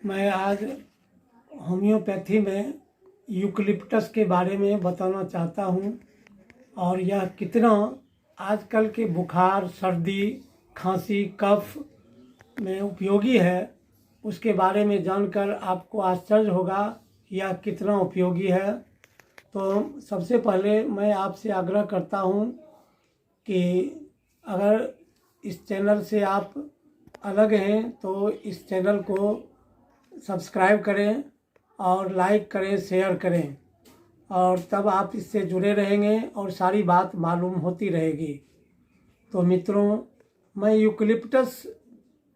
मैं आज होम्योपैथी में यूकलिप्टस के बारे में बताना चाहता हूँ और यह कितना आजकल के बुखार, सर्दी, खांसी, कफ में उपयोगी है, उसके बारे में जानकर आपको आश्चर्य होगा कि यह कितना उपयोगी है। तो सबसे पहले मैं आपसे आग्रह करता हूँ कि अगर इस चैनल से आप अलग हैं तो इस चैनल को सब्सक्राइब करें और लाइक करें, शेयर करें, और तब आप इससे जुड़े रहेंगे और सारी बात मालूम होती रहेगी। तो मित्रों, मैं यूकलिप्टस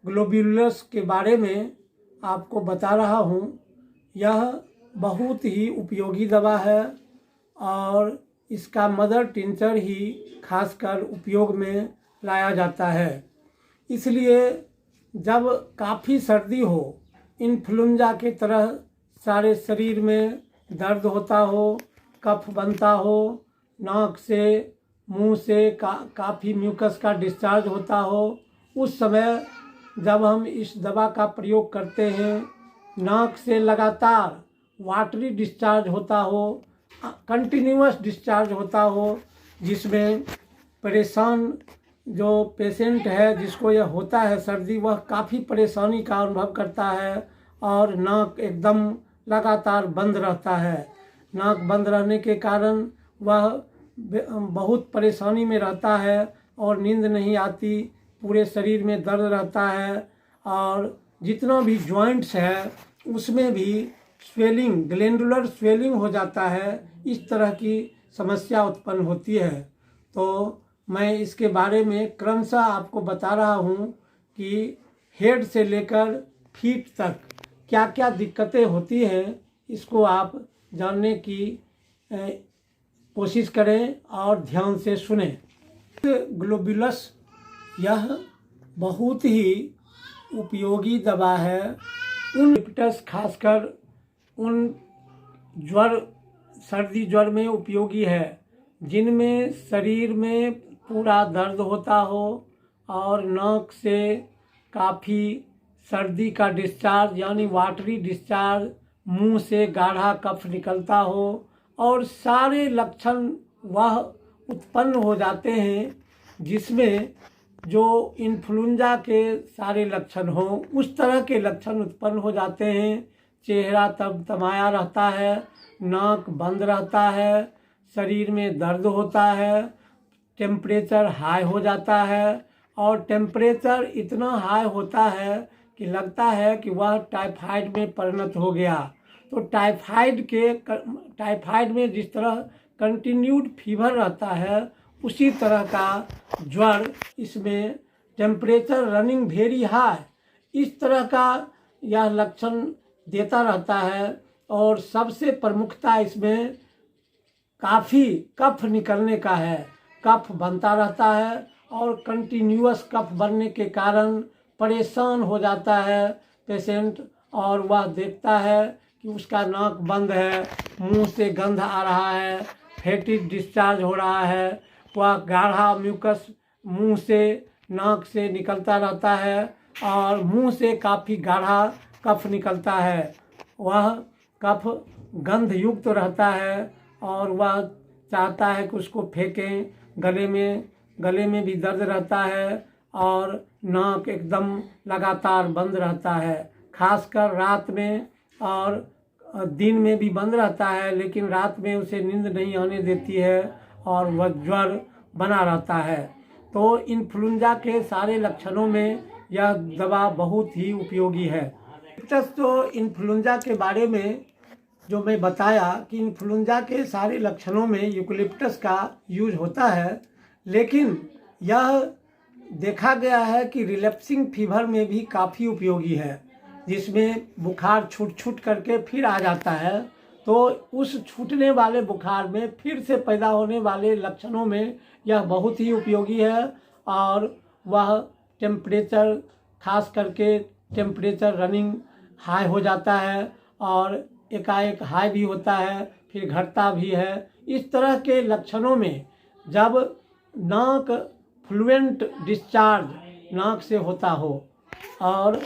ग्लोब्यूलस के बारे में आपको बता रहा हूँ। यह बहुत ही उपयोगी दवा है और इसका मदर टिंचर ही खासकर उपयोग में लाया जाता है। इसलिए जब काफ़ी सर्दी हो, इन्फ्लुएंजा के तरह सारे शरीर में दर्द होता हो, कफ बनता हो, नाक से मुंह से काफ़ी म्यूकस का डिस्चार्ज होता हो, उस समय जब हम इस दवा का प्रयोग करते हैं, नाक से लगातार वाटरी डिस्चार्ज होता हो, कंटिन्यूअस डिस्चार्ज होता हो, जिसमें परेशान जो पेशेंट है जिसको यह होता है सर्दी, वह काफ़ी परेशानी का अनुभव करता है और नाक एकदम लगातार बंद रहता है। नाक बंद रहने के कारण वह बहुत परेशानी में रहता है और नींद नहीं आती, पूरे शरीर में दर्द रहता है और जितना भी जॉइंट्स है उसमें भी स्वेलिंग, ग्लैंडुलर स्वेलिंग हो जाता है। इस तरह की समस्या उत्पन्न होती है। तो मैं इसके बारे में क्रमशः आपको बता रहा हूँ कि हेड से लेकर फीट तक क्या क्या दिक्कतें होती हैं, इसको आप जानने की कोशिश करें और ध्यान से सुने। ग्लोब्यूलस यह बहुत ही उपयोगी दवा है। उन लिप्टस खासकर उन ज्वर, सर्दी ज्वर में उपयोगी है जिनमें शरीर में पूरा दर्द होता हो और नाक से काफ़ी सर्दी का डिस्चार्ज यानी वाटरी डिस्चार्ज, मुंह से गाढ़ा कफ निकलता हो और सारे लक्षण वह उत्पन्न हो जाते हैं जिसमें जो इन्फ्लुएंजा के सारे लक्षण हो, उस तरह के लक्षण उत्पन्न हो जाते हैं। चेहरा तमतमाया रहता है, नाक बंद रहता है, शरीर में दर्द होता है, टेम्परेचर हाई हो जाता है और टेम्परेचर इतना हाई होता है कि लगता है कि वह टाइफाइड में परिणत हो गया। तो टाइफाइड में जिस तरह कंटिन्यूड फीवर रहता है, उसी तरह का ज्वर इसमें, टेम्परेचर रनिंग वेरी हाई, इस तरह का यह लक्षण देता रहता है। और सबसे प्रमुखता इसमें काफ़ी कफ निकलने का है, कफ बनता रहता है और कंटिन्यूअस कफ बनने के कारण परेशान हो जाता है पेशेंट और वह देखता है कि उसका नाक बंद है, मुंह से गंध आ रहा है, फेटिक डिस्चार्ज हो रहा है, वह गाढ़ा म्यूकस मुंह से, नाक से निकलता रहता है और मुंह से काफ़ी गाढ़ा कफ निकलता है। वह कफ गंध युक्त रहता है और वह चाहता है कि उसको फेंकें। गले में भी दर्द रहता है और नाक एकदम लगातार बंद रहता है, खासकर रात में, और दिन में भी बंद रहता है, लेकिन रात में उसे नींद नहीं आने देती है और वह ज्वर बना रहता है। तो इन्फ्लुएंजा के सारे लक्षणों में यह दवा बहुत ही उपयोगी है। तो इन्फ्लुएंजा के बारे में जो मैं बताया कि इन्फ्लुएंजा के सारे लक्षणों में यूकलिप्टस का यूज होता है, लेकिन यह देखा गया है कि रिलैप्सिंग फीवर में भी काफ़ी उपयोगी है, जिसमें बुखार छूट करके फिर आ जाता है। तो उस छूटने वाले बुखार में फिर से पैदा होने वाले लक्षणों में यह बहुत ही उपयोगी है। और वह टेम्परेचर, खास करके टेम्परेचर रनिंग हाई हो जाता है और एकाएक हाई भी होता है, फिर घटता भी है। इस तरह के लक्षणों में जब नाक फ्लुएंट डिस्चार्ज नाक से होता हो और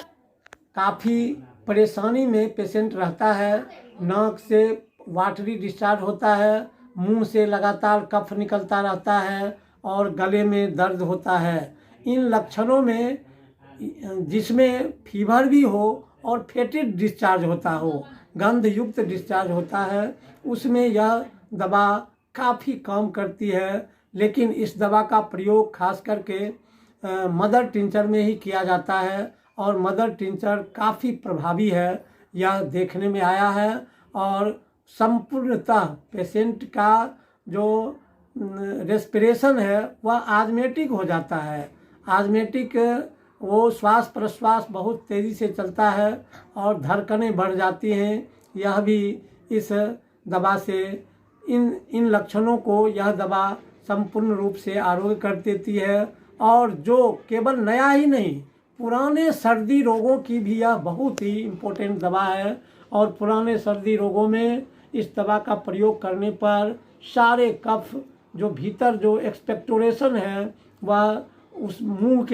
काफ़ी परेशानी में पेशेंट रहता है, नाक से वाटरी डिस्चार्ज होता है, मुंह से लगातार कफ निकलता रहता है और गले में दर्द होता है। इन लक्षणों में जिसमें फीवर भी हो और फेटिड डिस्चार्ज होता हो, गंध युक्त डिस्चार्ज होता है, उसमें यह दवा काफ़ी काम करती है। लेकिन इस दवा का प्रयोग खास करके मदर टिंचर में ही किया जाता है और मदर टिंचर काफ़ी प्रभावी है, यह देखने में आया है। और संपूर्णतः पेशेंट का जो रेस्पिरेशन है वह आजमेटिक हो जाता है। आजमेटिक वो श्वास प्रश्वास बहुत तेज़ी से चलता है और धड़कनें बढ़ जाती हैं। यह भी इस दवा से इन लक्षणों को यह दवा संपूर्ण रूप से आरोग्य कर देती है। और जो केवल नया ही नहीं, पुराने सर्दी रोगों की भी यह बहुत ही इम्पोर्टेंट दवा है। और पुराने सर्दी रोगों में इस दवा का प्रयोग करने पर सारे कफ जो भीतर जो एक्सपेक्टोरेशन है वह उस मुंह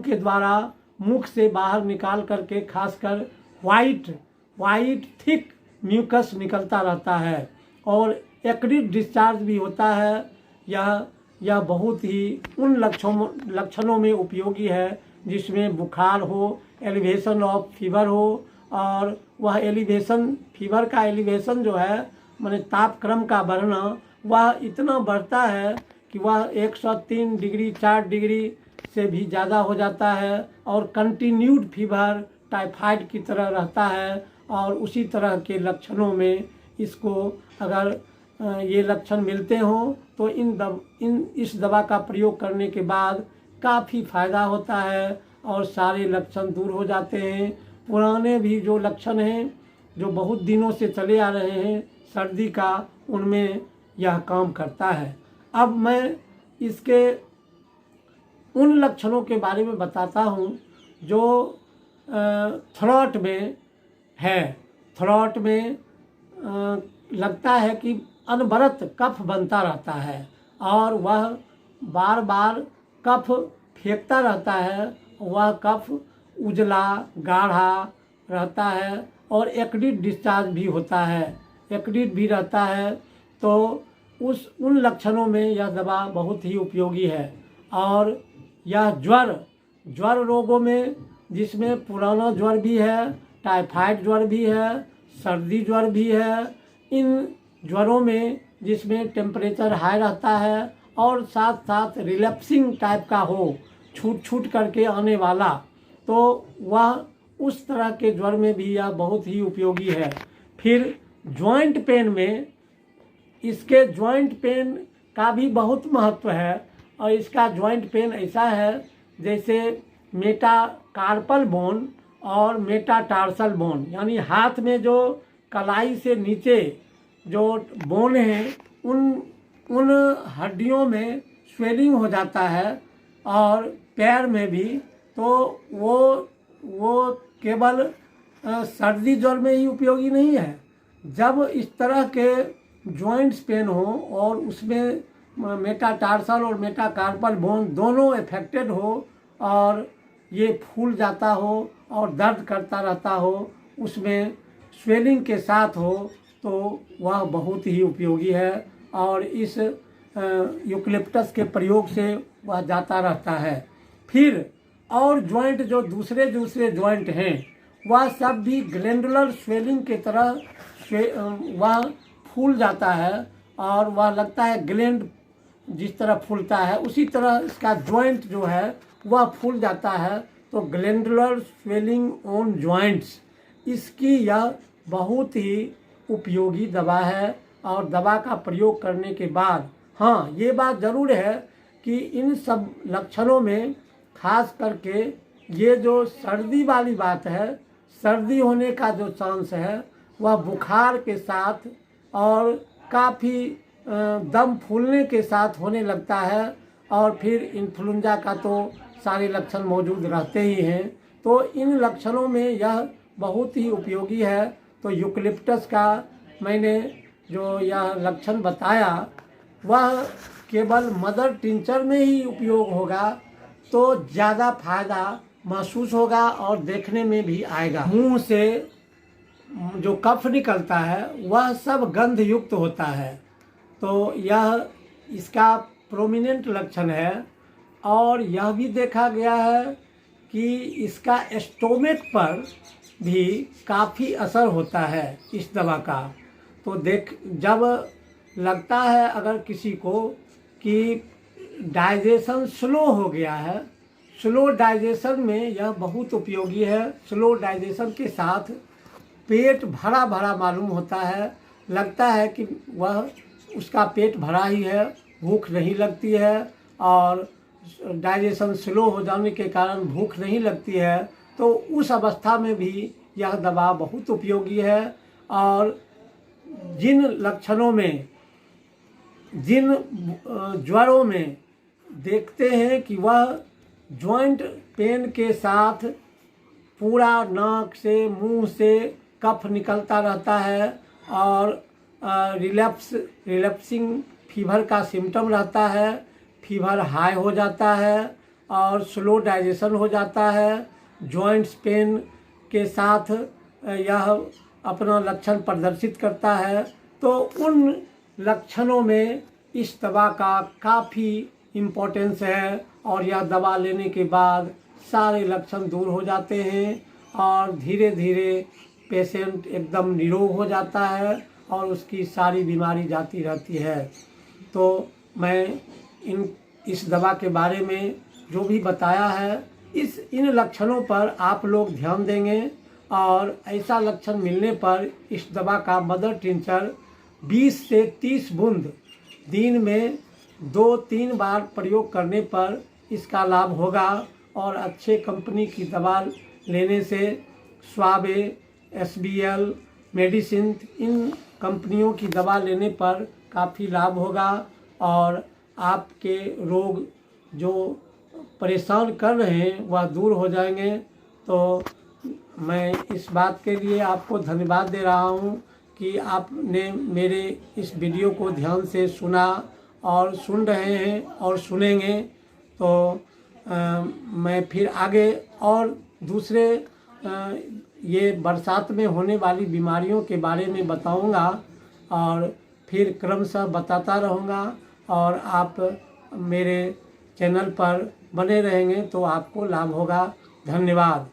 के द्वारा मुख से बाहर निकाल करके खासकर वाइट थिक म्यूकस निकलता रहता है और एक्रिड डिस्चार्ज भी होता है। यह बहुत ही उन लक्षणों में उपयोगी है जिसमें बुखार हो, एलिवेशन ऑफ फीवर हो, और वह फीवर का एलिवेशन जो है माने तापक्रम का बढ़ना, वह इतना बढ़ता है कि वह 103 डिग्री 4 डिग्री से भी ज़्यादा हो जाता है और कंटिन्यूड फीवर टाइफाइड की तरह रहता है। और उसी तरह के लक्षणों में इसको अगर ये लक्षण मिलते हों तो इस दवा का प्रयोग करने के बाद काफ़ी फ़ायदा होता है और सारे लक्षण दूर हो जाते हैं। पुराने भी जो लक्षण हैं जो बहुत दिनों से चले आ रहे हैं सर्दी का, उनमें यह काम करता है। अब मैं इसके उन लक्षणों के बारे में बताता हूँ जो थ्रोट में है। थ्रोट में लगता है कि अनवरत कफ बनता रहता है और वह बार बार कफ फेंकता रहता है। वह कफ उजला गाढ़ा रहता है और एक्रिड डिस्चार्ज भी होता है, एक्रिड भी रहता है। तो उन लक्षणों में यह दवा बहुत ही उपयोगी है। और यह ज्वर रोगों में, जिसमें पुराना ज्वर भी है, टाइफाइड ज्वर भी है, सर्दी ज्वर भी है, इन ज्वरों में जिसमें टेम्परेचर हाई रहता है और साथ साथ रिलैप्सिंग टाइप का हो, छूट करके आने वाला, तो वह उस तरह के ज्वर में भी यह बहुत ही उपयोगी है। फिर जॉइंट पेन में, इसके जॉइंट पेन का भी बहुत महत्व है। और इसका जॉइंट पेन ऐसा है जैसे मेटाकार्पल बोन और मेटाटार्सल बोन, यानी हाथ में जो कलाई से नीचे जो बोन है उन हड्डियों में स्वेलिंग हो जाता है और पैर में भी। तो वो केवल सर्दी ज्वर में ही उपयोगी नहीं है। जब इस तरह के जॉइंट्स पेन हो और उसमें मेटाटार्सल और मेटाकार्पल बोन दोनों इफेक्टेड हो और ये फूल जाता हो और दर्द करता रहता हो, उसमें स्वेलिंग के साथ हो, तो वह बहुत ही उपयोगी है। और इस यूकलिप्टस के प्रयोग से वह जाता रहता है। फिर और जॉइंट जो दूसरे जॉइंट हैं वह सब भी ग्लैंडुलर स्वेलिंग के तरह वह फूल जाता है और वह लगता है ग्लैंड जिस तरह फूलता है उसी तरह इसका जॉइंट जो है वह फूल जाता है। तो ग्लैंडुलर स्वेलिंग ऑन जॉइंट्स, इसकी यह बहुत ही उपयोगी दवा है। और दवा का प्रयोग करने के बाद हाँ, ये बात ज़रूर है कि इन सब लक्षणों में खास करके ये जो सर्दी वाली बात है, सर्दी होने का जो चांस है वह बुखार के साथ और काफ़ी दम फूलने के साथ होने लगता है। और फिर इन्फ्लुएंजा का तो सारे लक्षण मौजूद रहते ही हैं। तो इन लक्षणों में यह बहुत ही उपयोगी है। तो यूकलिप्टस का मैंने जो यह लक्षण बताया वह केवल मदर टिंचर में ही उपयोग होगा तो ज़्यादा फायदा महसूस होगा और देखने में भी आएगा। मुंह से जो कफ निकलता है वह सब गंध युक्त होता है, तो यह इसका प्रोमिनेंट लक्षण है। और यह भी देखा गया है कि इसका स्टोमक पर भी काफ़ी असर होता है इस दवा का। तो जब लगता है अगर किसी को कि डाइजेशन स्लो हो गया है, स्लो डाइजेशन में यह बहुत उपयोगी है। स्लो डाइजेशन के साथ पेट भरा भरा मालूम होता है, लगता है कि वह उसका पेट भरा ही है, भूख नहीं लगती है। और डाइजेशन स्लो हो जाने के कारण भूख नहीं लगती है, तो उस अवस्था में भी यह दवा बहुत उपयोगी है। और जिन लक्षणों में, जिन ज्वरों में देखते हैं कि वह जॉइंट पेन के साथ पूरा नाक से मुंह से कफ निकलता रहता है और रिलैप्सिंग फीवर का सिम्टम रहता है, फीवर हाई हो जाता है और स्लो डाइजेशन हो जाता है, जॉइंट्स पेन के साथ यह अपना लक्षण प्रदर्शित करता है, तो उन लक्षणों में इस दवा का काफ़ी इम्पोर्टेंस है। और यह दवा लेने के बाद सारे लक्षण दूर हो जाते हैं और धीरे धीरे पेशेंट एकदम निरोग हो जाता है और उसकी सारी बीमारी जाती रहती है। तो मैं इस दवा के बारे में जो भी बताया है, इन लक्षणों पर आप लोग ध्यान देंगे और ऐसा लक्षण मिलने पर इस दवा का मदर टिंचर 20 से 30 बूंद दिन में 2-3 बार प्रयोग करने पर इसका लाभ होगा। और अच्छे कंपनी की दवा लेने से स्वाबे, SBL, मेडिसिन, इन कंपनियों की दवा लेने पर काफ़ी लाभ होगा और आपके रोग जो परेशान कर रहे हैं वह दूर हो जाएंगे। तो मैं इस बात के लिए आपको धन्यवाद दे रहा हूँ कि आपने मेरे इस वीडियो को ध्यान से सुना और सुन रहे हैं और सुनेंगे। तो मैं फिर आगे और दूसरे ये बरसात में होने वाली बीमारियों के बारे में बताऊंगा और फिर क्रमशः बताता रहूँगा और आप मेरे चैनल पर बने रहेंगे तो आपको लाभ होगा। धन्यवाद।